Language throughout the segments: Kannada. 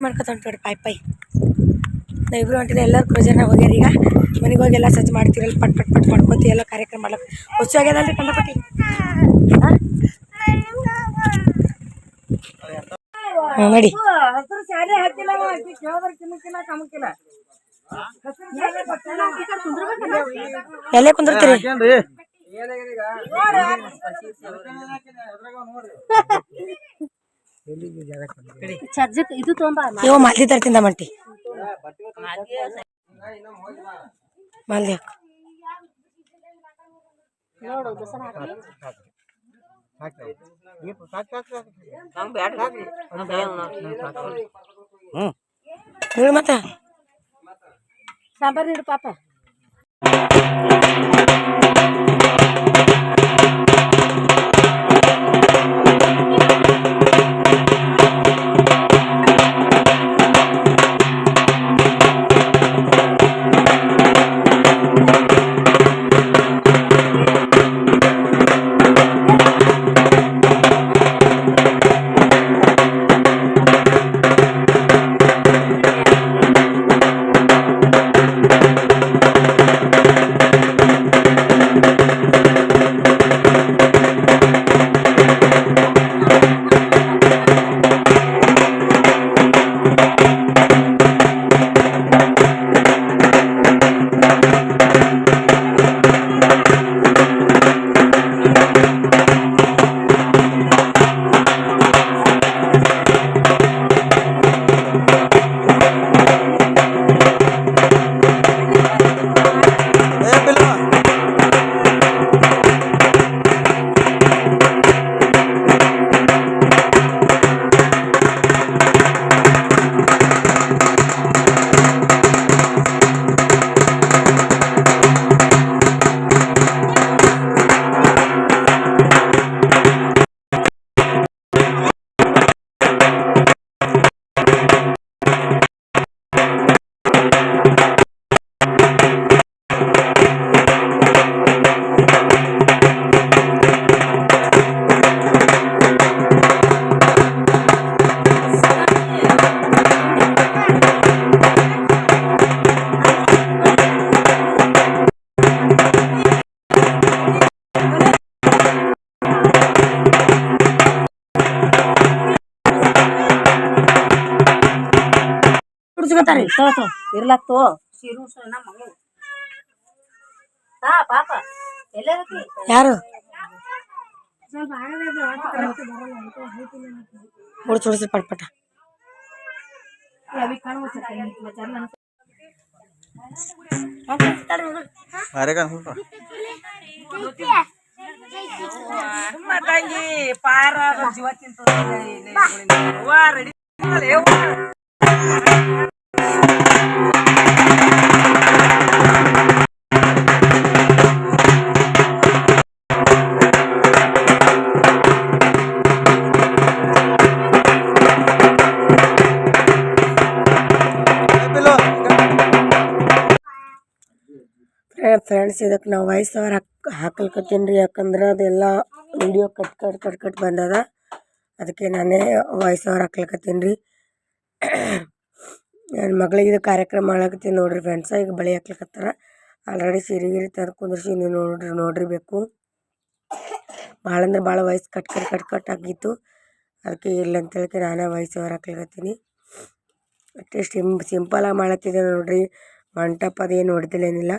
ಮಾಡ್ಕೊತ ಹೊಂಟೋಡಿ ಪೈ ನಾವು ಇಬ್ರು ಹೊಂಟಿದ್ದೆ. ಎಲ್ಲರೂ ಕ್ರೋಜರ್ನ ಹೋಗ್ಯಾರ. ಈಗ ಮನೆಗೆ ಹೋಗಿ ಎಲ್ಲ ಸಜ್ಜು ಮಾಡ್ತೀರಲ್ಲ, ಪಟ್ ಪಟ್ ಪಟ್ ಮಾಡ್ಕೊತೀವಿ ಎಲ್ಲ ಕಾರ್ಯಕ್ರಮ ಮಾಡ್ಲಕ್ಕೆ ಹುಚ್ಚು ಆಗ್ಯದಲ್ರಿ ಕಂಡಪಟ್ಟಿ. ಹಾಂ ಮಾಡಿ ಎಲ್ಲೇ ಕುಂದಿರ್ತೀರಿ? ಇವ ಮಾಲ್ದಿ ತರ್ತಿಂದ ಮಂಟಿ ಮಾಲ್ದಿ ಹಾಕ ಮತ್ತ ಸಾಂಬಾರ್ ನೀಡು ಪಾಪ. ಇರ್ಲಾಕ್ತು ಯಾರು ಹೊಡ್ಸಿ ಪಟ್ಪಟ ತಂಗಿ ಪಾರ ಜೀವ ತಿಂತ ಫ್ರೆಂಡ್ಸ್. ಇದಕ್ಕೆ ನಾವು ವಾಯ್ಸ್ ಓವರ್ ಹಾಕಲ್ಕತ್ತೀನಿ ರೀ, ಯಾಕಂದ್ರೆ ಅದೆಲ್ಲ ವಿಡಿಯೋ ಕಟ್ ಬಂದದ. ಅದಕ್ಕೆ ನಾನೇ ವಾಯ್ಸ್ ಓವರ್ ಹಾಕ್ಲಕತ್ತೀನಿ ರೀ. ನನ್ನ ಮಗಳಿಗೆ ಇದು ಕಾರ್ಯಕ್ರಮ ಮಾಡಕತ್ತೀನಿ ನೋಡ್ರಿ ಫ್ರೆಂಡ್ಸ. ಈಗ ಬಳೆ ಹಾಕ್ಲಕತ್ತಾರ. ಆಲ್ರೆಡಿ ಸೀರೆ ತಂದು ಕುಂದ್ರಿಸಿ ನೀವು ನೋಡಿರ್ಬೇಕು. ಭಾಳ ಅಂದ್ರೆ ಭಾಳ ವಾಯ್ಸ್ ಕಟ್ ಆಗಿತ್ತು. ಅದಕ್ಕೆ ಇಲ್ಲ ಅಂತೇಳಿ ನಾನೇ ವಾಯ್ಸ್ ಓವರ್ ಹಾಕ್ಲಕತ್ತೀನಿ. ಅಷ್ಟೇ ಸಿಂಪಲಾಗಿ ಮಾಡತ್ತಿದ್ದೆ ನೋಡ್ರಿ. ಮಂಟಪ ಅದೇನು ಹೊಡೆದಿಲ್ಲೇನಿಲ್ಲ.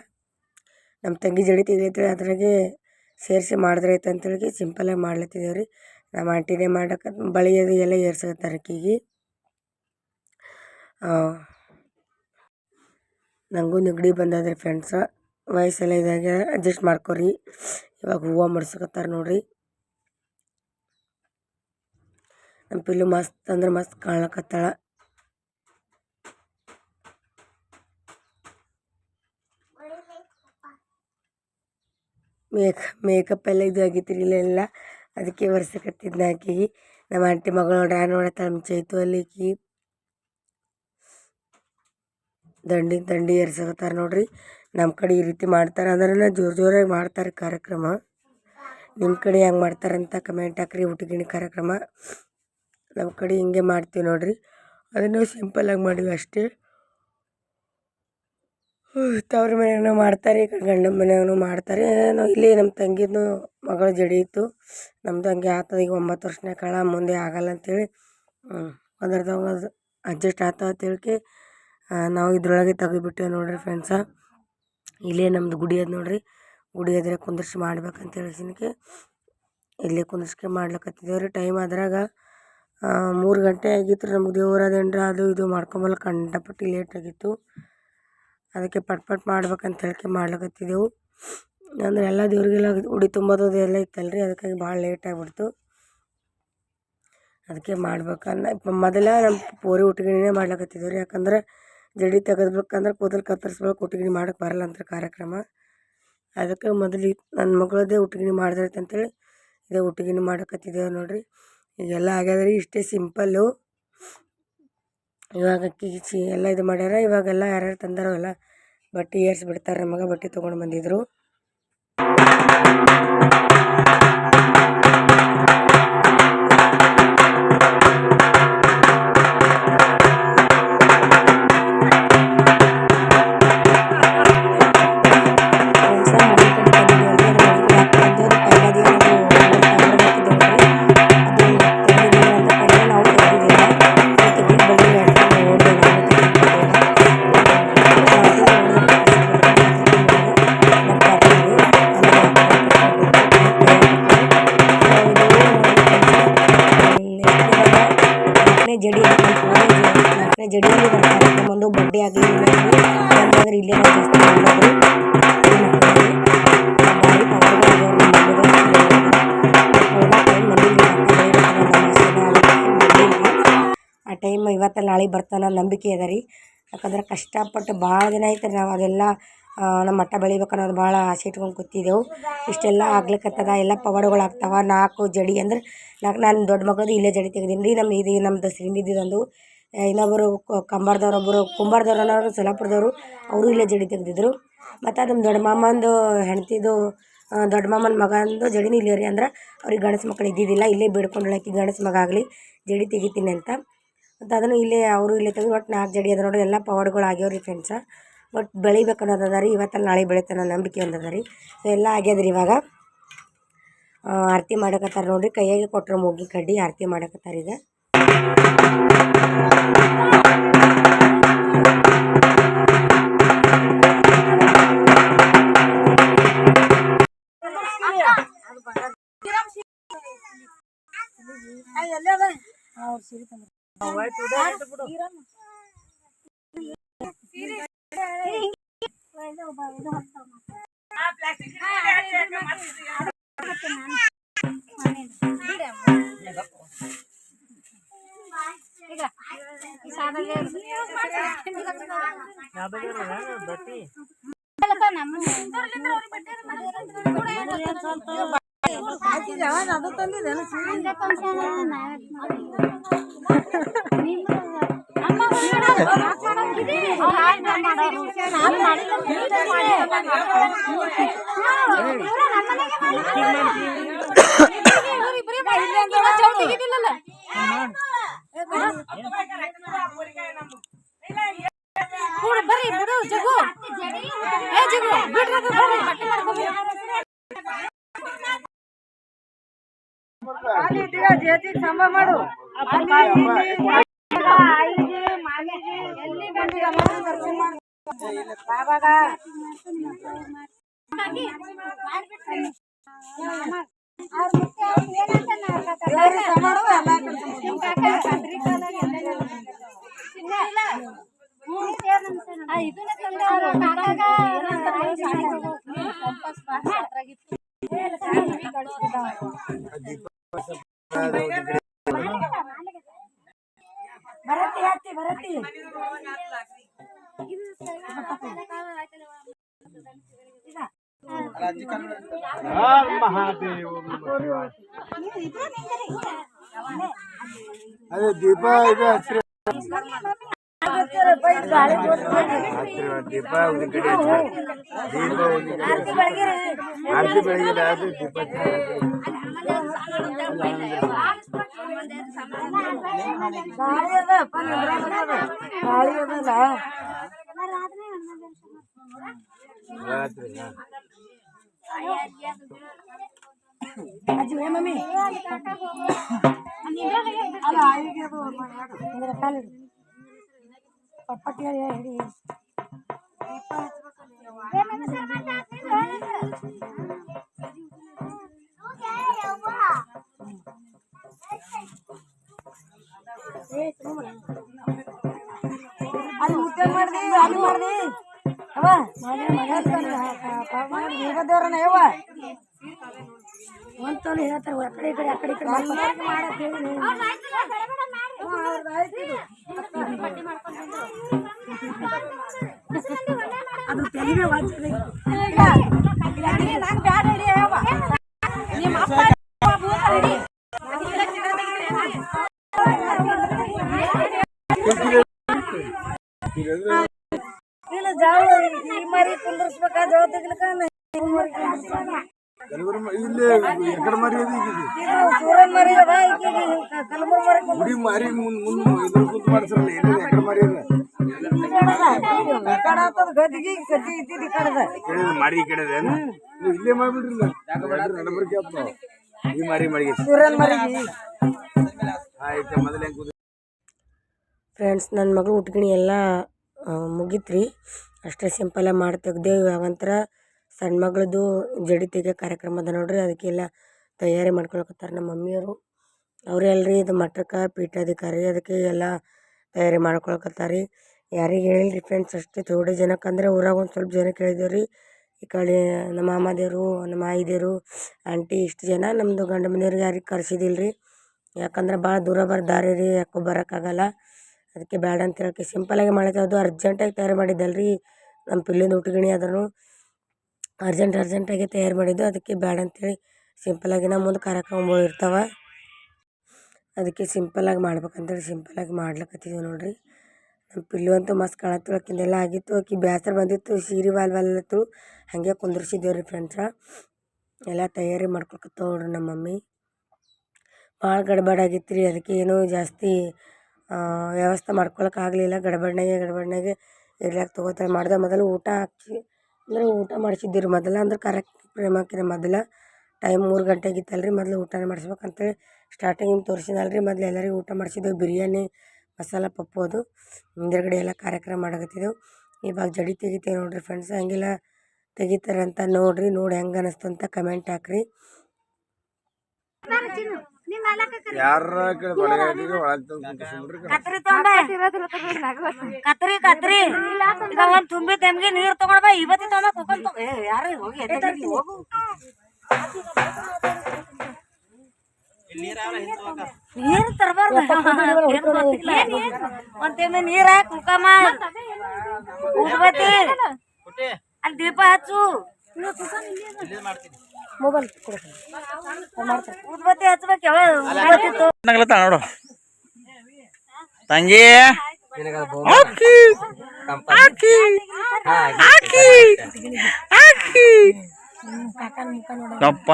ನಮ್ಮ ತಂಗಿ ಜಡಿ ತೆಗಿಲತ್ತೀವಿ, ಅದ್ರಾಗೆ ಸೇರಿಸಿ ಮಾಡಿದ್ರೆ ಐತೆ ಅಂತೇಳಿ ಸಿಂಪಲಾಗಿ ಮಾಡ್ಲತ್ತಿದ್ದೇವೆ ರೀ. ನಮ್ಮ ಆಂಟಿನೇ ಮಾಡಕ್ಕೆ ಬಳೆ ಅದು ಎಲ್ಲ ಏರ್ಸಕತ್ತಾರೆ ಅಕ್ಕಿಗೆ. ನನಗೂ ನೆಗಡಿ ಬಂದದ್ರಿ ಫ್ರೆಂಡ್ಸ. ವಯಸ್ಸೆಲ್ಲ ಇದಾಗ ಅಡ್ಜಸ್ಟ್ ಮಾಡ್ಕೊರಿ. ಇವಾಗ ಹೂವು ಮುಡ್ಸಕತ್ತಾರೆ ನೋಡ್ರಿ. ನಮ್ಮ ಪಿಲ್ಲು ಮಸ್ತ್ ಅಂದ್ರೆ ಮಸ್ತ್ ಕಾಣ್ಲಕತ್ತಾಳ. ಮೇಕಪ್ ಎಲ್ಲ ಇದು ಆಗೈತ್ರಿ ಇಲ್ಲೆಲ್ಲ. ಅದಕ್ಕೆ ಒರೆಸಕತ್ತಿದ್ನ ಆಕಿಗೆ. ನಮ್ಮ ಆಂಟಿ ಮಗಳು ನೋಡತ್ತಾಳ ಚೈತು ಅಲ್ಲಿ ಆಕಿ ದಂಡಿ ಏರ್ಸಕತ್ತಾರ ನೋಡ್ರಿ. ನಮ್ಮ ಕಡೆ ಈ ರೀತಿ ಮಾಡ್ತಾರೆ ಅಂದ್ರೆ ಜೋರಾಗಿ ಮಾಡ್ತಾರೆ ಕಾರ್ಯಕ್ರಮ. ನಿಮ್ಮ ಕಡೆ ಹೆಂಗೆ ಮಾಡ್ತಾರಂತ ಕಮೆಂಟ್ ಹಾಕ್ರಿ. ಊಟಗಿಣಿ ಕಾರ್ಯಕ್ರಮ ನಮ್ಮ ಕಡೆ ಹಿಂಗೆ ಮಾಡ್ತೀವಿ ನೋಡ್ರಿ. ಅದನ್ನು ಸಿಂಪಲ್ಲಾಗಿ ಮಾಡಿವಿ ಅಷ್ಟೇ. ತವ್ರ ಮನೆಯಾಗೂ ಮಾಡ್ತಾರೆ, ಈ ಕಡೆ ಗಂಡನ ಮನೆಯಾಗೂ ಮಾಡ್ತಾರೆ. ನಾವು ಇಲ್ಲಿ ನಮ್ಮ ತಂಗಿದು ಮಗಳ ಜಡಿ ಇತ್ತು. ನಮ್ಮದು ಹಂಗೆ ಆಗ್ತದೆ, ಈಗ 9 ವರ್ಷನೇ ಕಳ ಮುಂದೆ ಆಗಲ್ಲ ಅಂಥೇಳಿ ಒಂದರ್ದಾಗ ಅದು ಅಡ್ಜಸ್ಟ್ ಆಗ್ತಾವ ಅಂತೇಳ್ಕೆ ನಾವು ಇದ್ರೊಳಗೆ ತೆಗೆದುಬಿಟ್ಟೇವೆ ನೋಡಿರಿ ಫ್ರೆಂಡ್ಸ. ಇಲ್ಲೇ ನಮ್ಮದು ಗುಡಿ ಅದು ನೋಡಿರಿ, ಗುಡಿ ಎದುರು ಕುಂದರ್ಸಿ ಮಾಡ್ಬೇಕಂತ ಹೇಳಿಸಿನಕ್ಕೆ ಇಲ್ಲೇ ಕುಂದರ್ಸ್ಕೆ ಮಾಡ್ಲಕತ್ತಿದ್ದೇವೆ ರೀ. ಟೈಮ್ ಅದ್ರಾಗ 3 ಗಂಟೆ ಆಗಿತ್ತು ರೀ. ನಮ್ಗೆ ದೇವರದೇನ್ರ ಅದು ಇದು ಮಾಡ್ಕೊಂಬಲ್ಲ ಕಂಡಪಟ್ಟು ಲೇಟ್ ಆಗಿತ್ತು. ಅದಕ್ಕೆ ಪಟ್ ಮಾಡ್ಬೇಕಂತ ಹೇಳ್ಕೆ ಮಾಡ್ಲಕತ್ತಿದ್ದೆವು. ಅಂದ್ರೆ ಎಲ್ಲ ದೇವ್ರಿಗೆಲ್ಲ ಉಡಿ ತುಂಬೋದು ಎಲ್ಲ ಇತ್ತಲ್ಲ ರೀ, ಅದಕ್ಕಾಗಿ ಭಾಳ ಲೇಟ್ ಆಗಿಬಿಡ್ತು. ಅದಕ್ಕೆ ಮಾಡ್ಬೇಕನ್ನ ಮೊದಲ ನಮ್ಮ ಪೋರಿ ಉಟ್ಗಿಣಿನೇ ಮಾಡ್ಲಕತ್ತಿದ್ದೇವೆ ರೀ. ಯಾಕಂದ್ರೆ ಜಡಿ ತೆಗೆದ್ಬೇಕಂದ್ರೆ ಕೂದಲು ಕತ್ತರಿಸ್ಬೇಕು, ಉಟ್ಗಿಣಿ ಮಾಡೋಕೆ ಬರಲ್ಲ ಅಂತ ಕಾರ್ಯಕ್ರಮ. ಅದಕ್ಕೆ ಮೊದಲು ನನ್ನ ಮಗಳದ್ದೇ ಉಟ್ಗಿಣಿ ಮಾಡಿದ್ರೈತೆ ಅಂತೇಳಿ ಇದೇ ಉಟ್ಗಿಣಿ ಮಾಡಕತ್ತಿದ್ದೇವೆ ನೋಡಿರಿ. ಈಗೆಲ್ಲ ಆಗ್ಯದ ರೀ, ಇಷ್ಟೇ ಸಿಂಪಲ್ಲು. ಇವಾಗ ಕಿಚಿ ಎಲ್ಲ ಇದು ಮಾಡ್ಯಾರ. ಇವಾಗೆಲ್ಲ ಯಾರ್ಯಾರು ತಂದಾರೋ ಎಲ್ಲ ಬಟ್ಟೆ ಏರ್ಸ್ಬಿಡ್ತಾರೆ. ನಮಗೆ ಬಟ್ಟೆ ತೊಗೊಂಡು ಬಂದಿದ್ರು. ಜಡಿಯಲ್ಲಿ ಕಾರ್ಯಕ್ರಮ ಒಂದು ಬಡ್ಡೆ ಆಗಲಿ ಬಂದಾದ್ರೆ ಇಲ್ಲೇ ನಾವು ಜಾಸ್ತಿ ಮಾಡೋದು. ಆ ಟೈಮ್ ಇವತ್ತಲ್ಲಿ ನಾಳೆ ಬರ್ತಾನೆ ನಂಬಿಕೆ ಅದ ರೀ. ಯಾಕಂದ್ರೆ ಕಷ್ಟಪಟ್ಟು ಭಾಳ ದಿನ ಆಯ್ತು ನಾವು ಅದೆಲ್ಲ ನಮ್ಮ ಮಟ್ಟ ಬೆಳಿಬೇಕನ್ನೋದು ಭಾಳ ಆಸೆ ಇಟ್ಕೊಂಡು ಕೂತಿದ್ದೆವು. ಇಷ್ಟೆಲ್ಲ ಆಗ್ಲಿಕ್ಕತ್ತದ, ಎಲ್ಲ ಪವಾಡಗಳು ಆಗ್ತಾವ. 4 ಜಡಿ ಅಂದ್ರೆ ನಾನು ದೊಡ್ಡ ಮಗಳದು ಇಲ್ಲೇ ಜಡಿ ತೆಗೆದೀನಿ ರೀ. ನಮ್ಮದು ಶ್ರೀನಿಧಿದೊಂದು ಇನ್ನೊಬ್ಬರು ಕುಂಬಾರದವ್ರು ಅನ್ನೋರು ಸೊಲ್ಲಾಪುರದವರು, ಅವರು ಇಲ್ಲೇ ಜಡಿ ತೆಗೆದಿದ್ರು. ಮತ್ತು ನಮ್ಮ ದೊಡ್ಡ ಮಾಮಂದು ಹೆಂಡ್ತಿದು ದೊಡ್ಡ ಮಾಮನ ಮಗಂದು ಜಡಿನೂ ಇಲ್ಲೇ ರೀ. ಅಂದ್ರೆ ಅವ್ರಿಗೆ ಗಂಡಸು ಮಕ್ಕಳು ಇದ್ದಿದ್ದಿಲ್ಲ, ಇಲ್ಲೇ ಬೇಡ್ಕೊಂಡ್ಳಾಕಿ ಗಂಡಸು ಮಗ ಆಗಲಿ ಜಡಿ ತೆಗಿತೀನಿ ಅಂತ. ಮತ್ತು ಅದನ್ನು ಇಲ್ಲೇ ಅವರು ಇಲ್ಲೇ ತೆಗೆದು ಒಟ್ಟು 4 ಜಡಿ ಅದ ನೋಡ್ರಿ. ಎಲ್ಲ ಪವಾಡಗಳು ಆಗ್ಯಾವ್ರಿ ಫ್ರೆಂಡ್ಸ. ಒಟ್ಟು ಬೆಳಿಬೇಕು ಅನ್ನೋದದ ರೀ. ಇವತ್ತಲ್ಲಿ ನಾಳೆ ಬೆಳಿತಾನೆ ನಂಬಿಕೆ ಒಂದದ ರೀ. ಸೊ ಎಲ್ಲ ಆಗ್ಯದ ರೀ. ಇವಾಗ ಆರತಿ ಮಾಡಕತ್ತಾರೆ ನೋಡಿರಿ. ಕೈಯಾಗೆ ಕೊಟ್ಟರು ಮೂಗಿ ಕಡ್ಡಿ ಆರತಿ ಮಾಡಕತ್ತಾರೆ ಈಗ. ಮಾಡು ಭರತಿ ಅದೇ ದೀಪ ಇದೆ ದೀಪ ಒಂದು ಕಡೆ ದೀಪ ಒಂದು ಆರತಿ ಬೆಳಗಿಲ್ಲ ಅದು ದೀಪ ರಾತ್ರಿ ಮಮ್ಮಿ ಪಟ್ಪಟ್ಟಿ ಹೇಳಿ ಅದು ಊಟ ಮಾಡ್ದಿ ಅದು ಮಾಡ್ದಿ ಅವ ದೇವ್ರನ ಯವ್ವ ಒಂದ್ಸಲ ಹೇಳ್ತಾರೆ ಆ ಕಡೆ ಈ ಕಡೆ ಆ ಕಡೆ ಈ ಕಡೆ ಮಾಡಕ್ ಹೇಳಿ ಅದು ತೆಲಿಗೆ ಇಲ್ಲ ಜಾವ ಈ ಮರಿ ಕುಂದರ್ಸ್ಬೇಕ ಜೋಳ ತೆಗಿಲಕ್ಕ ಸೂರನ್ ಮರಿ ಅದ ಕಲಬುರ್ ಮರಿ ಗದಿಗೆ ಸತಿ ಇದ್ದಿದ್ದು ಕಡದ ಮಾರಿ ಕಡೆದ ಇಲ್ಲೇ ಮಾಡ್ಬಿಡ್ರಿಲ್ಲ ಈ ಮಾರಿ ಮಾಡಿ ಸೂರನ್ ಮರಿ ಆಯ್ತು ಮೊದಲೇ ಫ್ರೆಂಡ್ಸ್ ನನ್ನ ಮಗಳು ಊಟಗಿಣಿ ಎಲ್ಲ ಮುಗಿತ್ರಿ ಅಷ್ಟೇ ಸಿಂಪಲಾಗಿ ಮಾಡಿ ತೆಗ್ದೇವು ಇವಾಗಂತರ ಸಣ್ಣ ಮಗಳದು ಜಡಿ ತೆಗಿಯೋ ಕಾರ್ಯಕ್ರಮ ಅದ ನೋಡ್ರಿ ಅದಕ್ಕೆಲ್ಲ ತಯಾರಿ ಮಾಡ್ಕೊಳಕತ್ತಾರೆ ನಮ್ಮ ಮಮ್ಮಿಯವರು ಅವರೇ ಅಲ್ರಿ ಇದು ಮಠಕ್ಕೆ ಪೀಠಾಧಿಕಾರಿ ಅದಕ್ಕೆ ಎಲ್ಲ ತಯಾರಿ ಮಾಡ್ಕೊಳಕತ್ತಾರೆ ಯಾರಿಗೆ ಹೇಳಿಲ್ರಿ ಫ್ರೆಂಡ್ಸ್ ಅಷ್ಟೇ ಥೋಡೆ ಜನಕ್ಕೆ ಅಂದರೆ ಊರಾಗ ಒಂದು ಸ್ವಲ್ಪ ಜನಕ್ಕೆ ಹೇಳಿದೇವು ರೀ ಈ ಕಡೆ ನಮ್ಮ ಮಾಮಾದೇವರು ನಮ್ಮ ಆಯಿದೇವರು ಆಂಟಿ ಇಷ್ಟು ಜನ ನಮ್ಮದು ಗಂಡ ಮನೆಯವ್ರಿಗೆ ಯಾರಿಗೆ ಕರ್ಸಿದಿಲ್ಲ ರೀ ಯಾಕಂದ್ರೆ ಭಾಳ ದೂರ ದಾರಿ ರೀ ಯಾಕೋ ಬರೋಕ್ಕಾಗಲ್ಲ ಅದಕ್ಕೆ ಬೇಡ ಅಂತ ಹೇಳಕ್ಕೆ ಸಿಂಪಲಾಗಿ ಮಾಡಿದ್ದೆ ಅದು ಅರ್ಜೆಂಟಾಗಿ ತಯಾರು ಮಾಡಿದ್ದಲ್ರಿ ನಮ್ಮ ಪಿಲ್ಲಿಂದ ಊಟಗಿಣಿ ಆದ್ರೂ ಅರ್ಜೆಂಟಾಗಿ ತಯಾರು ಮಾಡಿದ್ದು ಅದಕ್ಕೆ ಬೇಡ ಅಂತೇಳಿ ಸಿಂಪಲಾಗಿ ನಮ್ಮ ಮುಂದೆ ಕಾರ್ಯಕ್ರಮಗಳು ಇರ್ತಾವೆ ಅದಕ್ಕೆ ಸಿಂಪಲಾಗಿ ಮಾಡ್ಬೇಕಂತೇಳಿ ಸಿಂಪಲಾಗಿ ಮಾಡ್ಲಕತ್ತಿದ್ದೀವಿ ನೋಡಿರಿ ನಮ್ಮ ಪಿಲ್ಲು ಅಂತೂ ಮಸ್ತ್ ಕಾಣತ್ತಳಕ್ಕಿಂದೆಲ್ಲ ಆಗಿತ್ತು ಆಕಿ ಬೇಸರ ಬಂದಿತ್ತು ಸೀರೆ ವಾಲ್ವಲ್ಲತ್ತು ಹಾಗೆ ಕುಂದ್ರಿಸಿದ್ದೇವೆ ರೀ ಫ್ರೆಂಡ್ಸ ಎಲ್ಲ ತಯಾರಿ ಮಾಡ್ಕೊಳಕತ್ತವ ನೋಡ್ರಿ ನಮ್ಮ ಮಮ್ಮಿ ಭಾಳ ಗಡ್ಬಡಾಗಿತ್ತು ರೀ ಅದಕ್ಕೆ ಏನೂ ಜಾಸ್ತಿ ವ್ಯವಸ್ಥೆ ಮಾಡ್ಕೊಳಕ್ಕಾಗಲಿಲ್ಲ ಗಡ್ಬಡ್ನಾಗೆ ಇರ್ಲಾಕ ತೊಗೋತಾರೆ ಮಾಡಿದೆ ಮೊದಲು ಊಟ ಹಾಕಿ ಅಂದರೆ ಊಟ ಮಾಡಿಸಿದ್ದೀರಿ ಮೊದಲ ಅಂದ್ರೆ ಕಾರ್ಯಕ್ರಮಕ್ಕೆ ಮೊದಲ ಟೈಮ್ 3 ಗಂಟೆಗಿತ್ತಲ್ಲ ರೀ ಮೊದಲು ಊಟನೇ ಮಾಡಿಸ್ಬೇಕಂತೇಳಿ ಸ್ಟಾರ್ಟಿಂಗ್ ತೋರಿಸಿದಲ್ಲ ರೀ ಮೊದಲು ಎಲ್ಲರಿಗೂ ಊಟ ಮಾಡಿಸಿದ್ದೆವು ಬಿರಿಯಾನಿ ಮಸಾಲ ಪಪ್ಪು ಅದು ಹಿಂದುಗಡೆ ಎಲ್ಲ ಕಾರ್ಯಕ್ರಮ ಮಾಡಕತ್ತಿದ್ದೆವು ಇವಾಗ ಜಡಿ ತೆಗಿತೇವೆ ನೋಡಿರಿ ಫ್ರೆಂಡ್ಸ್ ಹಂಗೆಲ್ಲ ತೆಗಿತಾರಂತ ನೋಡಿರಿ ನೋಡಿ ಹೆಂಗೆ ಅನ್ನಿಸ್ತು ಅಂತ ಕಮೆಂಟ್ ಹಾಕ್ರಿ ಕತ್ರಿ ಈಗ ಒಂದ್ ತುಂಬಿ ತೆಮ್ಗೆ ನೀರ್ ತಗೊಂಡ್ ಬಾ ಇವತ್ತಿ ತಗೊಂಡ್ ಯಾರು ಹೋಗಿ ನೀರ್ ತರಬಾರ್ದು ಒಂದ್ ತೆಮ್ಮೆ ನೀರ್ ಹಾಕಿ ಕುಕಮ್ಮ ಉದ್ಬತ್ತಿ ಅಲ್ಲಿ ದೀಪ ಹಚ್ಚು ಮೊಬೈಲ್ ಉದ್ಬತ್ತಿ ಹಚ್ಬೇಕು ನೋಡು ತಂಗಿ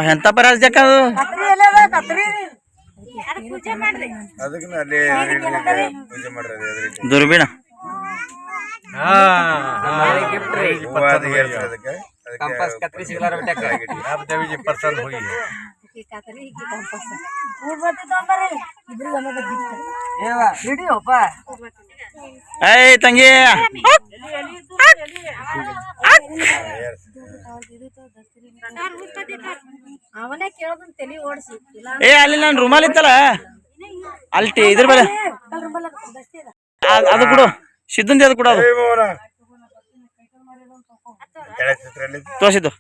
ಎಂತ ಪರಾಜಕ ದುರ್ಬೀಣ कंपास कतरी सिगलार बेटा कर अब देवी जी पर्सन हुई है की कतरी की कंपास वो बात तो पर इधर हमें तो दिखता एवा वीडियो पा ए तंगी ಅವನೇ ಕೇಳೋದನ್ನ ತಲೆ ಓಡಿಸಿ ಏ ಅಲ್ಲಿ ನಾನು ರೂಮಲ್ಲಿ ಇತ್ತಲ್ಲ ಅಲ್ಲಿ ಇದ್ರ ಬಲ ಅದು ಕೊಡು ಸಿದ್ಧಂದಿ ಅದು ಕೊಡು ತೋರಿಸಿದ್ದು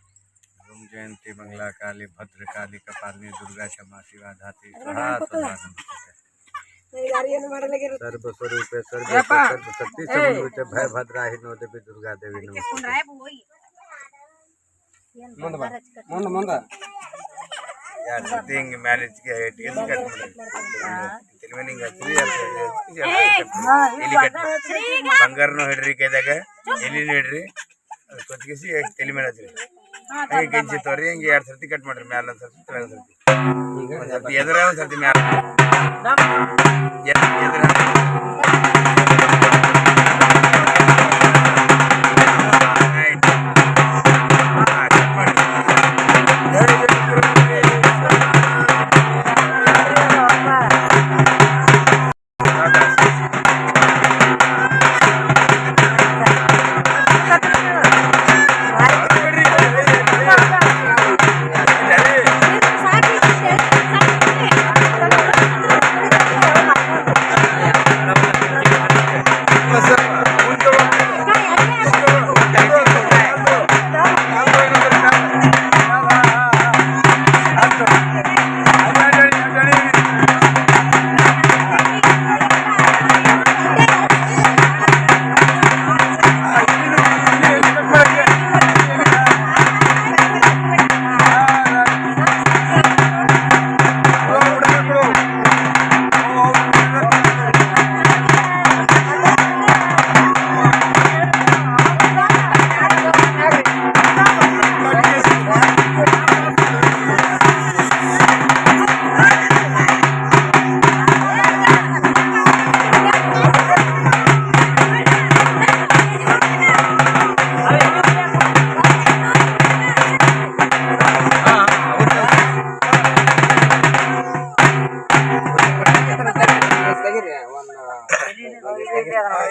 जयंती मंगला काली भद्र काली कपालिनी दुर्गा क्षमा शिवा धात्री सर्व स्वरूपे सर्व शक्ति समन्वित भय भद्राहि नो देवी दुर्गा देवी नमः ಎರಡು ಸರ್ತಿ ಹಿಂಗೆ ಮೇಲೆ ಇಟ್ಗೆ ಕಟ್ ಮಾಡಿ ತಲೆ ಮೇಲೆ ಹಿಂಗೆ ಹಚ್ಚಿರಿ ಎಲ್ಲಿ ಕಟ್ ಮಾಡಿ ಬಂಗಾರನೂ ಹಿಡ್ರಿ ಕೈದಾಗ ಎಲ್ಲಿನೂ ಹಿಡ್ರಿ ಅದು ಕೊಚ್ಚಿಗಿಸಿ ತಲೆ ಮೇಲೆ ಹಚ್ಚಿರಿ ಹಿಂಗೆ ಗೆಂಜಿ ತೋರಿ ಹಿಂಗೆ ಎರಡು ಸರ್ತಿ ಕಟ್ ಮಾಡ್ರಿ ಮ್ಯಾಲ ಒಂದು ಸರ್ತಿ ತೆಳಗ ಸರ್ತಿ ಒಂದು ಸರ್ತಿ ಎದುರ ಒಂದು ಸರ್ತಿ ಮ್ಯಾಲ ಎದುರ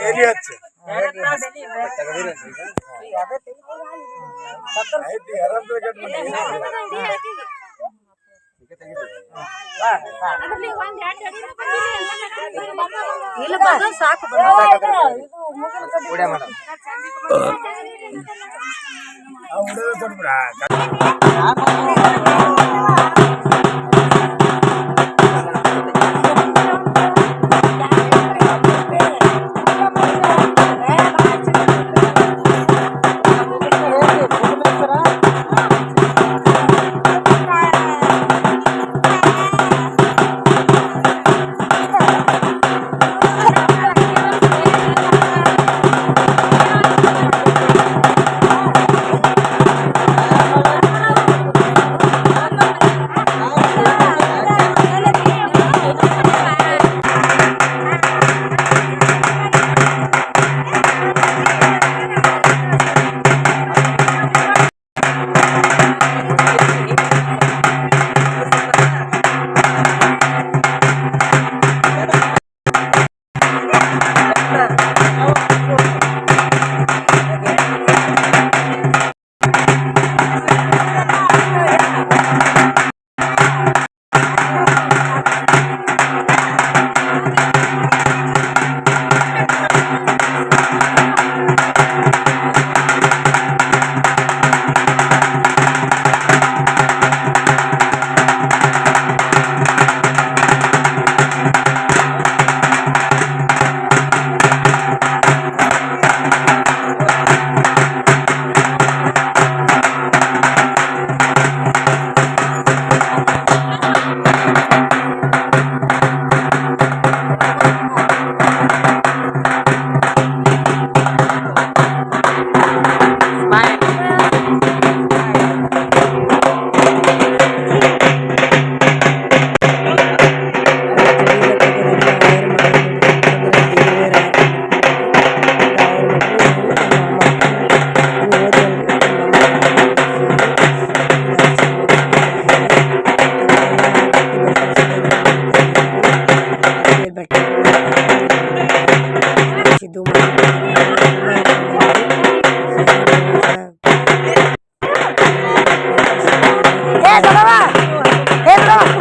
ಎಲ್ಲಿ ಹಚ್ಚಿ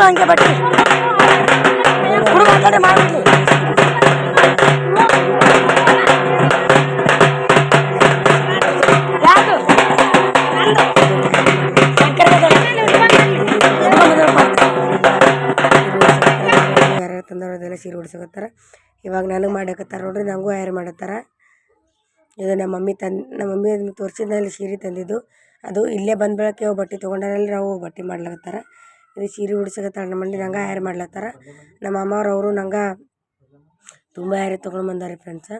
ಹಂಗೆ ಬಟ್ಟಿ ಹುಡುಗ ಮಾತಾಡಿ ಮಾಡ್ಬಿಡ್ಲಿ ಯಾರ್ಯಾರು ತಂದವ್ರದೆಲ್ಲ ಸೀರೆ ಉಡ್ಸಕತ್ತಾರ. ಇವಾಗ ನನಗೆ ಮಾಡಕತ್ತಾರ ನೋಡ್ರಿ, ನನಗೂ ಹ್ಯಾರ್ ಮಾಡತ್ತಾರ. ಇದು ನಮ್ಮ ಮಮ್ಮಿ ಅದನ್ನು ತೋರಿಸಿದ್ನಲ್ಲಿ ಸೀರೆ ತಂದಿದ್ದು. ಅದು ಇಲ್ಲೇ ಬಂದ ಬೆಳಗ್ಗೆ ಬಟ್ಟೆ ತೊಗೊಂಡಾರಲ್ಲಿ ನಾವು ಬಟ್ಟೆ ಮಾಡ್ಲಕತ್ತಾರ. ಇದು ಸೀರೆ ಉಡ್ಸಕತ್ತಾಳ ನಮ್ಮ ಮಂದಿ ನಂಗೆ ಹ್ಯಾರಿ ಮಾಡ್ಲತ್ತಾರ. ನಮ್ಮ ಅಮ್ಮವ್ರು ಅವರು ನಂಗೆ ತುಂಬ ಹ್ಯಾರಿ ತೊಗೊಂಡ್ಬಂದಾರೆ ಫ್ರೆಂಡ್ಸ.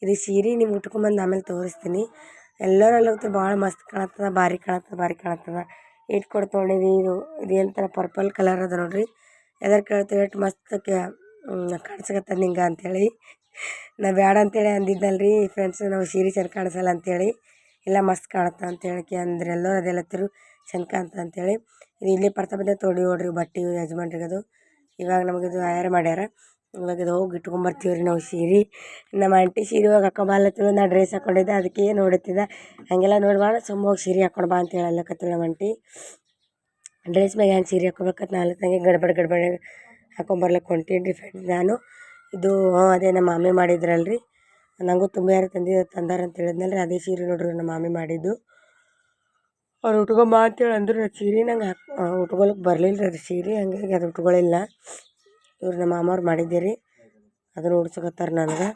ಇದು ಸೀರೆ ನಿಮ್ಗೆ ಉಟ್ಕೊಂಬಂದು ಆಮೇಲೆ ತೋರಿಸ್ತೀನಿ. ಎಲ್ಲರೂ ಅಲ್ಲೋಗ್ತಾರೆ ಭಾಳ ಮಸ್ತ್ ಕಾಣತ್ತದ, ಭಾರಿ ಕಾಣತ್ತದ. ಇಟ್ಟು ಕೊಟ್ಟು ತೊಗೊಂಡಿದ್ದು ಇದು ಏನಂತಾರ ಪರ್ಪಲ್ ಕಲರ್ ಅದ ನೋಡ್ರಿ. ಎದರ್ ಕೇಳ್ತೀವಿ ಎಷ್ಟು ಮಸ್ತ್ ಕಾಣಿಸಕತ್ತದ ನಿಂಗೆ ಅಂಥೇಳಿ. ನಾ ಬೇಡ ಅಂತೇಳಿ ಅಂದಿದ್ದಲ್ರಿ ಫ್ರೆಂಡ್ಸ್, ನಾವು ಸೀರೆ ಚೆಂದ ಕಾಣಿಸಲ್ಲ ಅಂಥೇಳಿ. ಇಲ್ಲ ಮಸ್ತ್ ಕಾಣುತ್ತೆ ಅಂತೇಳಿ ಅಂದ್ರೆ ಎಲ್ಲರೂ ಅದೆಲ್ಲತ್ತಿರು ಚೆಂದ ಕಾಣ್ತ ಅಂಥೇಳಿ. ಇದು ಇಲ್ಲಿ ಬರ್ತಾ ತೊಡಿ ನೋಡ್ರಿ ಬಟ್ಟೆ ಯಜಮಾನ್ರಿಗೆ. ಅದು ಇವಾಗ ನಮಗಿದು ಹ್ಯಾರಿ ಮಾಡ್ಯಾರ. ಇವಾಗ ಇದು ಹೋಗಿ ಇಟ್ಕೊಂಬರ್ತೀವಿ ರೀ ನಾವು ಸೀರೆ. ನಮ್ಮ ಆಂಟಿ ಸೀರೆ ಇವಾಗ ಹಾಕೊಂಬಾಲತ್ತಿಳು, ನಾ ಡ್ರೆಸ್ ಹಾಕ್ಕೊಂಡಿದ್ದೆ, ಅದಕ್ಕೆ ನೋಡುತ್ತಿದ್ದೆ. ಹಾಗೆಲ್ಲ ನೋಡ್ಬಾಳ ಸುಮ್ಮ ಹೋಗಿ ಸೀರೆ ಹಾಕ್ಕೊಂಡು ಬಾ ಅಂತ ಹೇಳಲ್ಲಕತ್ತಿಳು ನಮ್ಮ ಆಂಟಿ. ಡ್ರೆಸ್ ಮ್ಯಾಗ ಹೆಂಗೆ ಸೀರೆ ಹಾಕೋಬೇಕಂತ ನಾಲ್ಕು ಗಡ್ಬಡ್ ಹಾಕೊಂಬರ್ಲಕ್ಕೆ ಹೊಂಟೀನಿ ರೀ ಫ್ರೆಂಡ್ಸ್ ನಾನು. ಇದು ಅದೇ ನಮ್ಮ ಮಾಮಿ ಮಾಡಿದ್ರಲ್ರಿ, ನನಗೂ ತುಂಬ ಯಾರು ತಂದಾರ ಅಂತ ಹೇಳಿದ್ನಲ್ರಿ, ಅದೇ ಸೀರೆ ನೋಡ್ರಿ ನಮ್ಮ ಮಾಮಿ ಮಾಡಿದ್ದು. ಅವ್ರು ಉಟ್ಕೊಂಬ ಅಂತೇಳಿ ಅಂದರು. ಸೀರೆ ನಂಗೆ ಉಟ್ಕೊಳಕ್ಕೆ ಬರಲಿಲ್ಲ ರೀ ಸೀರೆ, ಹಂಗಾಗಿ ಅದು ಉಟ್ಕೊಳ್ಳಿಲ್ಲ. ಇವ್ರು ನಮ್ಮ ಮಾಮವ್ರು ಮಾಡಿದ್ದೀರಿ, ಅದನ್ನು ಉಡ್ಸಕತ್ತಾರೆ ನನಗೆ.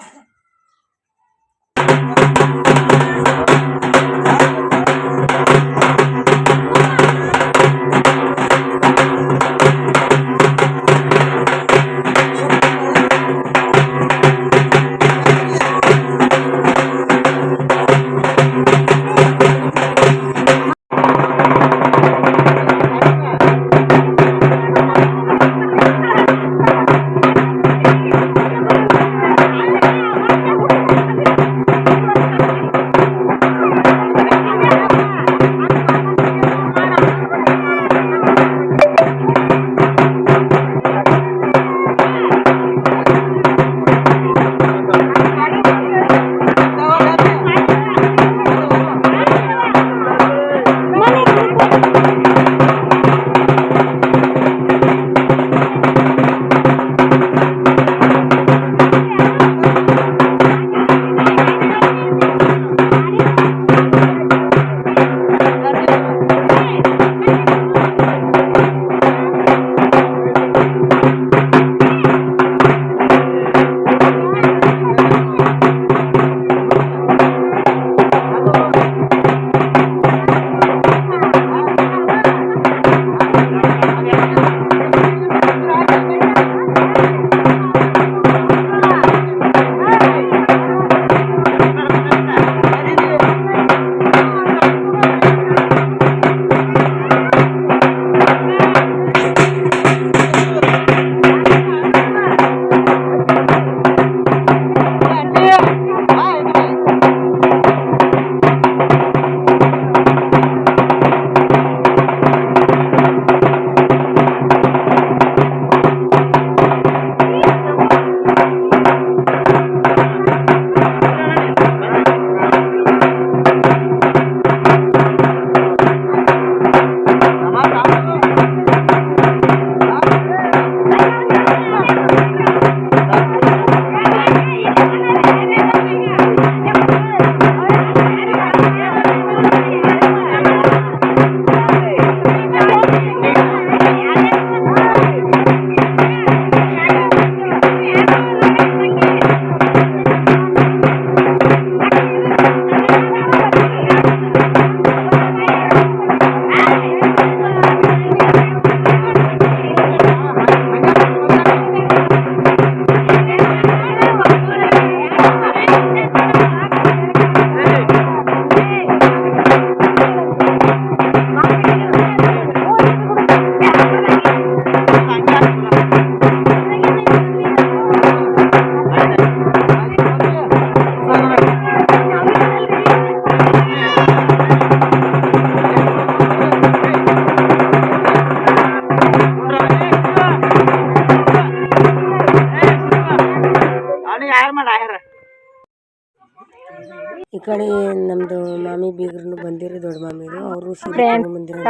ಈ ಕಡೆ ನಮ್ಮದು ಮಾಮಿ ಬೀಗ್ರನ್ನು ಬಂದಿರಿ, ದೊಡ್ಡ ಮಾಮಿರು ಅವರು ಸೀರೆ ಬಂದಿರೋ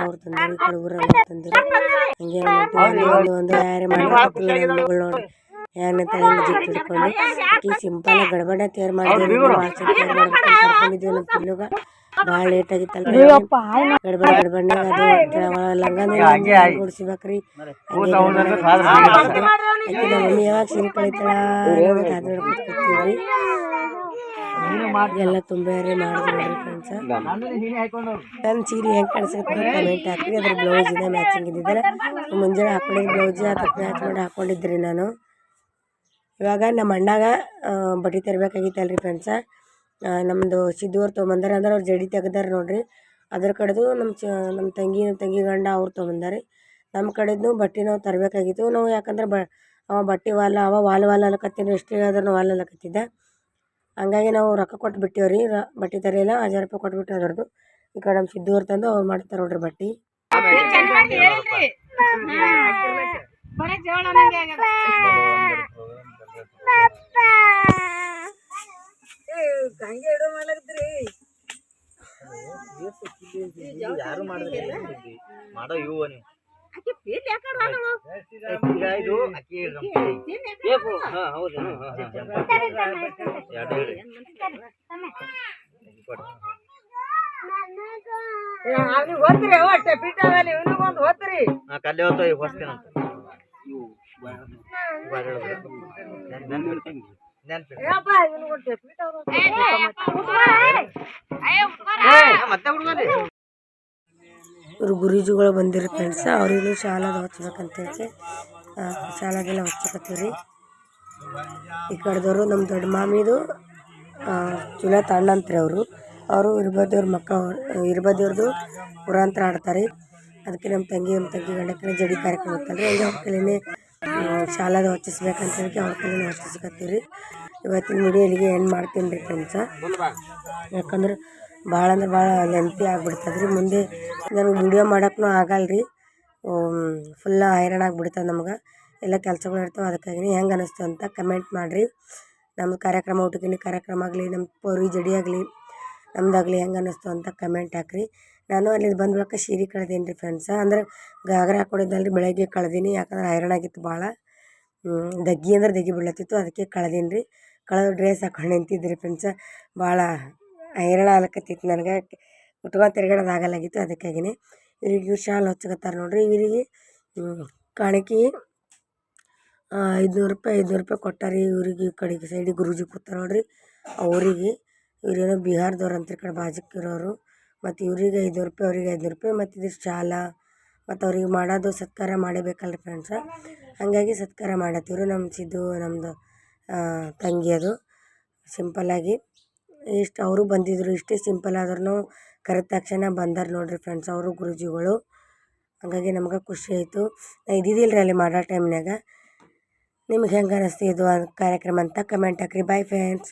ಅವ್ರು ತಂದಿರಿ. ಈ ಕಡೆ ಊರಲ್ಲಿ ತಂದಿರಿ. ಹಂಗೆ ಒಂದು ಯಾರೇ ಮಾಡಿ ಮಗಳು ನೋಡಿ ಯಾರನ್ನ ತಲೆಯಲ್ಲಿ ಜಿಟ್ಟು ಹಿಡ್ಕೊಂಡು ಆಕಿ ಸಿಂಪಲ್ ಗಡಬಡ ತಯಾರು ಮಾಡಿದ್ವಿ. ಭಾಳ ಚಂದ ತಯಾರು ಮಾಡ್ಬೇಕು ಕರ್ಕೊಂಡಿದ್ವಿ ನಮ್ಮ ಪಿಲ್ಲುಗ. ಭಾಳ ಲೇಟ್ ಆಗಿತ್ತಲ್ಲ ಗಡಬಡ್ನಾಗ ಅದು ಲಂಗ ಗುಡಿಸ್ಬೇಕ್ರಿ. ಆಕಿ ನಮ್ಮ ಮಮ್ಮಿ ಯಾವಾಗ ಸೀರೆ ಕಳಿತಾಳ ಕೂತ್ಕೊತೀವ್ರಿ. ಎಲ್ಲ ತುಂಬ್ಯಾರೆ ಮಾಡಿದ್ರು ನೋಡ್ರಿ ಫ್ರೆಂಡ್ಸ. ನನ್ನ ಸೀರೆ ಹೆಂಗೆ ಕಾಣಿಸುತ್ತೆ ಕಮೆಂಟ್ ಹಾಕ್ರಿ. ಅದ್ರ ಬ್ಲೌಸ್ ಇದೆ ಮ್ಯಾಚಿಂಗ್ ಇದ್ದಿದ್ದಾರೆ. ಮುಂಜಾನೆ ಹಾಕೊಂಡಿದ್ದು ಬ್ಲೌಸ್ ಅದಕ್ಕೆ ಮ್ಯಾಚ್ ಮಾಡಿ ಹಾಕ್ಕೊಂಡಿದ್ರಿ ನಾನು. ಇವಾಗ ನಮ್ಮ ಅಣ್ಣಾಗ ಬಟ್ಟೆ ತರಬೇಕಾಗಿತ್ತಲ್ರಿ ಫ್ರೆಂಡ್ಸ. ನಮ್ಮದು ಸಿದ್ದೂರು ತೊಗೊಂಬಂದಾರೆ ಅಂದ್ರೆ ಅವ್ರು ಜಡಿ ತೆಗ್ದಾರೆ ನೋಡ್ರಿ. ಅದ್ರ ಕಡೆದು ನಮ್ಮ ತಂಗಿ ಗಂಡ ಅವ್ರು ತೊಗೊಂಬಂದಾರೆ. ನಮ್ಮ ಕಡೆದು ಬಟ್ಟೆ ನಾವು ತರಬೇಕಾಗಿತ್ತು. ನಾವು ಯಾಕಂದ್ರೆ ಅವ ಬಟ್ಟೆ ವಾಲ್ ಅಲ್ಲಕತ್ತೀನಿ ಎಷ್ಟು ಹೇಳಿದ್ರು ವಾಲ್ ಅಲ್ಲಕತ್ತಿದ್ದೆ. ಹಂಗಾಗಿ ನಾವು ರೊಕ್ಕ ಕೊಟ್ಟು ಬಿಟ್ಟೇವ್ರಿ. ಬಟ್ಟೆ ತರಲಿಲ್ಲ 1000 ರೂಪಾಯಿ ಕೊಟ್ಬಿಟ್ಟು ಅದ್ರದ್ದು. ಈ ಕಡೆ ನಮ್ಮ ಸಿದ್ದೂರು ತಂದು ಅವ್ರು ಮಾಡ್ತಾರೆ ನೋಡ್ರಿ ಬಟ್ಟೆ. ಯಾರು ಮಾಡೋ ಇವು ನೀವು ಕಲ್ಲೆ ಹೊತ್ತು ಹೊಸ್ತೇನಂತ ಮತ್ತೆ ಇವರು ಗುರೂಜಿಗಳು ಬಂದಿರೋ ಫ್ರೆಂಡ್ಸ. ಅವ್ರಿಗೂ ಶಾಲಾದ ಹಚ್ಬೇಕಂತೇಳಿ ಶಾಲಾಗೆಲ್ಲ ಹಚ್ಚಕತ್ತೀವ್ರಿ. ಈ ಕಡೆದವರು ನಮ್ಮ ದೊಡ್ಡ ಮಾಮಿದು ಚುಲೋ ತಣ್ಣಂತ್ರಿ ಅವರು ಇರ್ಬದೇವ್ರದ್ದು ಪುರಾಂತರ ಆಡ್ತಾರೆ. ಅದಕ್ಕೆ ನಮ್ಮ ತಂಗಿ ಗಂಡಕ್ಕೆ ಜಡಿ ಕಾರ್ಯಕ್ರಮ ಇತ್ತಲ್ರಿ. ಹಂಗೆ ಅವ್ರ ಕೈಲೇ ಶಾಲಾದ ಹಚ್ಚಿಸ್ಬೇಕಂತೇಳಿ ಅವ್ರ ಕೈಲೇ ಹಚ್ಚಿಸ್ಕತ್ತೀವಿ. ಇವತ್ತಿನ ವಿಡಿಯೋ ಇಲ್ಲಿಗೆ ಎಂಡ್ ಮಾಡ್ತೀನಿ ರೀ ಫ್ರೆಂಡ್ಸ. ಯಾಕಂದ್ರೆ ಭಾಳ ಅಂದ್ರೆ ಭಾಳ ಲೆಂತಿ ಆಗಿಬಿಡ್ತದ್ರಿ. ಮುಂದೆ ನನಗೆ ವಿಡಿಯೋ ಮಾಡೋಕ್ಕೂ ಆಗಲ್ಲ ರೀ. ಫುಲ್ಲ ಹೈರಾಣ ಆಗಿಬಿಡ್ತದೆ ನಮ್ಗೆ. ಎಲ್ಲ ಕೆಲಸಗಳು ಇರ್ತವೆ. ಅದಕ್ಕಾಗಿ ಹೆಂಗೆ ಅನ್ನಿಸ್ತು ಅಂತ ಕಮೆಂಟ್ ಮಾಡಿರಿ. ನಮ್ಮ ಕಾರ್ಯಕ್ರಮ ಊಟಕ್ಕಿನ್ನ ಕಾರ್ಯಕ್ರಮ ಆಗಲಿ, ನಮ್ಮ ಪೌರಿ ಜಡಿ ಆಗಲಿ, ನಮ್ದಾಗಲಿ ಹೆಂಗೆ ಅನ್ನಿಸ್ತು ಅಂತ ಕಮೆಂಟ್ ಹಾಕಿರಿ. ನಾನು ಅಲ್ಲಿ ಬಂದ ಬಳಿಕ ಸೀರೆ ಕಳ್ದೀನಿ ರೀ ಫ್ರೆಂಡ್ಸ. ಅಂದ್ರೆ ಗಾಗ್ರಾ ಹಾಕ್ಕೊಂಡಿದ್ದಲ್ರಿ ಬೆಳಗ್ಗೆ ಕಳ್ದೀನಿ. ಯಾಕಂದ್ರೆ ಹೈರಾಣ ಆಗಿತ್ತು ಭಾಳ. ದಗ್ಗಿ ಬೀಳತ್ತಿತ್ತು. ಅದಕ್ಕೆ ಕಳ್ದೀನಿ ರೀ. ಕಳೆದು ಡ್ರೆಸ್ ಹಾಕೊಂಡು ನಿಂತಿದ್ರಿ ಫ್ರೆಂಡ್ಸ. ಭಾಳ ಹೈರಾಣ ಆಗ್ಲಕತ್ತಿತ್ತು ನನಗೆ. ಉಟ್ಕೊಂಡು ತಿರ್ಗಾಡೋದು ಆಗಲ್ಲಾಗಿತ್ತು. ಅದಕ್ಕಾಗಿಯೇ ಇವ್ರಿಗೆ ಶಾಲು ಹಚ್ಚಕತ್ತಾರೆ ನೋಡ್ರಿ. ಇವರಿಗೆ ಕಾಣಿಕೆ 500 ರೂಪಾಯಿ ಕೊಟ್ಟಾರಿ. ಇವ್ರಿಗೆ ಈ ಕಡೆಗೆ ಸೈಡಿಗೆ ಗುರೂಜಿ ಕೂತಾರೆ ನೋಡ್ರಿ ಅವರಿಗೆ. ಇವರೇನೋ ಬಿಹಾರದವ್ರು ಅಂತ ಈ ಕಡೆ ಬಾಜುಕಿರೋರು. ಮತ್ತು ಇವ್ರಿಗೆ 500 ರೂಪಾಯಿ, ಅವ್ರಿಗೆ 500 ರೂಪಾಯಿ. ಮತ್ತು ಇದಿಷ್ಟು ಶಾಲ ಮತ್ತು ಅವ್ರಿಗೆ ಮಾಡೋದು ಸತ್ಕಾರ ಮಾಡಬೇಕಲ್ರಿ ಫ್ರೆಂಡ್ಸ. ಹಾಗಾಗಿ ಸತ್ಕಾರ ಮಾಡತ್ತೀವ್ರಿ. ನಮ್ಮ ಸಿದ್ದು ನಮ್ಮದು ತಂಗಿ ಅದು ಸಿಂಪಲ್ಲಾಗಿ ಇಷ್ಟು ಅವರು ಬಂದಿದ್ದರು. ಇಷ್ಟೇ ಸಿಂಪಲ್ ಆದ್ರೂ ಕರೆದ ತಕ್ಷಣ ಬಂದಾರ ನೋಡ್ರಿ ಫ್ರೆಂಡ್ಸ್ ಅವರು ಗುರೂಜಿಗಳು. ಹಾಗಾಗಿ ನಮ್ಗೆ ಖುಷಿ ಆಯಿತು. ನಾ ಇದ್ದಿದ್ದಿಲ್ಲ ರೀ ಅಲ್ಲಿ ಮಾಡೋ ಟೈಮ್ನಾಗ. ನಿಮ್ಗೆ ಹೆಂಗೆ ಅನ್ನಿಸ್ತು ಇದು ಕಾರ್ಯಕ್ರಮ ಅಂತ ಕಮೆಂಟ್ ಹಾಕ್ರಿ. Bye friends.